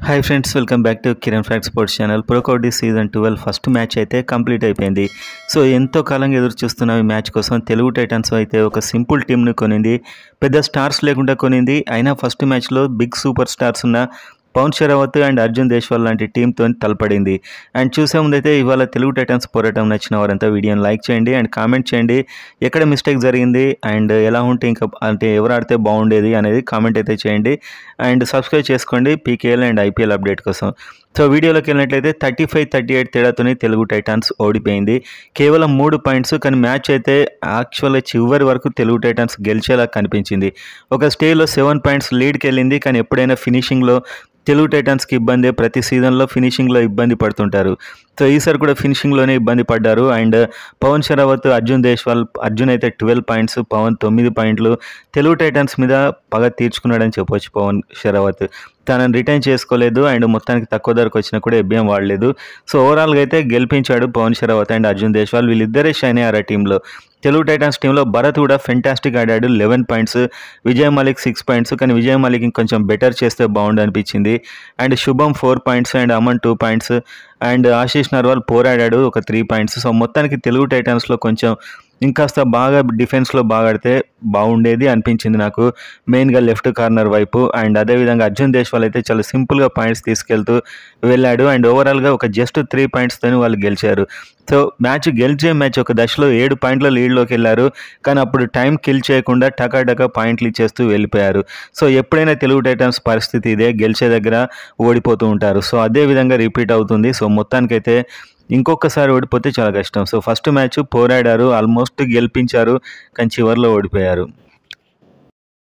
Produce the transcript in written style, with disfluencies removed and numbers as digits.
Hi friends, welcome back to Kiran fact sports channel. Pro kabaddi season 12 first match అయితే complete అయిపోయింది. So ఎంతో కాలంగా ఎదురు చూస్తున్న ఈ మ్యాచ్ కోసం తెలుగు టైటన్స్ అయితే ఒక సింపుల్ టీంని కొనింది. పెద్ద స్టార్స్ లేకుండా కొనింది. అయినా ఫస్ట్ మ్యాచ్లో బిగ్ సూపర్ స్టార్స్ ఉన్న పవన్ షరావత్ అండ్ అర్జున్ దేశ్వాల్ లాంటి టీంతో తలపడింది. అండ్ చూసే ముందైతే ఇవాళ తెలుగు టైటన్స్ పోరాటం నచ్చిన వారంతా వీడియోని లైక్ చేయండి అండ్ కామెంట్ చేయండి. ఎక్కడ మిస్టేక్ జరిగింది అండ్ ఎలా ఉంటే ఇంకా అంటే ఎవరు ఆడితే బాగుండేది అనేది కామెంట్ అయితే చేయండి. అండ్ సబ్స్క్రైబ్ చేసుకోండి పీకేఎల్ అండ్ ఐపీఎల్ అప్డేట్ కోసం. సో వీడియోలోకి వెళ్ళినట్లయితే 35-38 తేడాతోనే తెలుగు టైటన్స్ ఓడిపోయింది. కేవలం 3 పాయింట్స్. కానీ మ్యాచ్ అయితే యాక్చువల్గా చివరి వరకు తెలుగు టైటన్స్ గెలిచేలా కనిపించింది. ఒక స్టేజ్లో 7 పాయింట్స్ లీడ్కి వెళ్ళింది. కానీ ఎప్పుడైనా ఫినిషింగ్లో తెలుగు టైటన్స్కి ఇబ్బందే. ప్రతి సీజన్లో ఫినిషింగ్లో ఇబ్బంది పడుతుంటారు. సో ఈసారి కూడా ఫినిషింగ్లోనే ఇబ్బంది పడ్డారు. అండ్ పవన్ షరావత్, అర్జున్ దేశ్వాల్, అర్జున్ అయితే 12 పాయింట్స్, పవన్ 9 పాయింట్లు. తెలుగు టైటన్స్ మీద పగ తీర్చుకున్నాడని చెప్పొచ్చు పవన్ షరావత్. తనని రిటైన్ చేసుకోలేదు అండ్ మొత్తానికి తక్కువ ధరకు వచ్చినా కూడా ఎబ్బేం వాడలేదు. సో ఓవరాల్గా అయితే గెలిపించాడు పవన్ షరావత్ అండ్ అర్జున్ దేశ్వాల్. వీళ్ళిద్దరే షైన్ అయ్యారు ఆ టీంలో. తెలుగు టైటన్స్ టీంలో భరత్ కూడా ఫెంటాస్టిక్ ఆడాడు, 11 పాయింట్స్. విజయ్ మాలిక్ 6 పాయింట్స్. కానీ విజయ్ మాలిక్ ఇంకొంచెం బెటర్ చేస్తే బాగుండు అనిపించింది. And Shubham 4 points and Aman 2 points and Ashish Narwal పోరాడాడు ఒక 3 పాయింట్స్. సో మొత్తానికి తెలుగు టైటన్స్లో కొంచెం ఇంకాస్త బాగా డిఫెన్స్లో బాగా ఆడితే బాగుండేది అనిపించింది నాకు, మెయిన్గా లెఫ్ట్ కార్నర్ వైపు. అండ్ అదేవిధంగా అర్జున్ దేశ్వాల్ అయితే చాలా సింపుల్గా పాయింట్స్ తీసుకెళ్తూ వెళ్ళాడు. అండ్ ఓవరాల్గా ఒక జస్ట్ 3 పాయింట్స్తో వాళ్ళు గెలిచారు. సో గెలిచే మ్యాచ్ ఒక దశలో 7 పాయింట్ల లీడ్లోకి వెళ్ళారు. కానీ అప్పుడు టైం కిల్ చేయకుండా టకాటకా పాయింట్లు ఇచ్చేస్తూ వెళ్ళిపోయారు. సో ఎప్పుడైనా తెలుగు టైటన్స్ పరిస్థితి ఇదే, గెలిచే దగ్గర ఓడిపోతూ ఉంటారు. సో అదే విధంగా రిపీట్ అవుతుంది. సో మొత్తానికైతే ఇంకొకసారి ఓడిపోతే చాలా కష్టం. సో ఫస్ట్ మ్యాచ్ పోరాడారు, ఆల్మోస్ట్ గెలిపించారు, కానీ చివరిలో ఓడిపోయారు.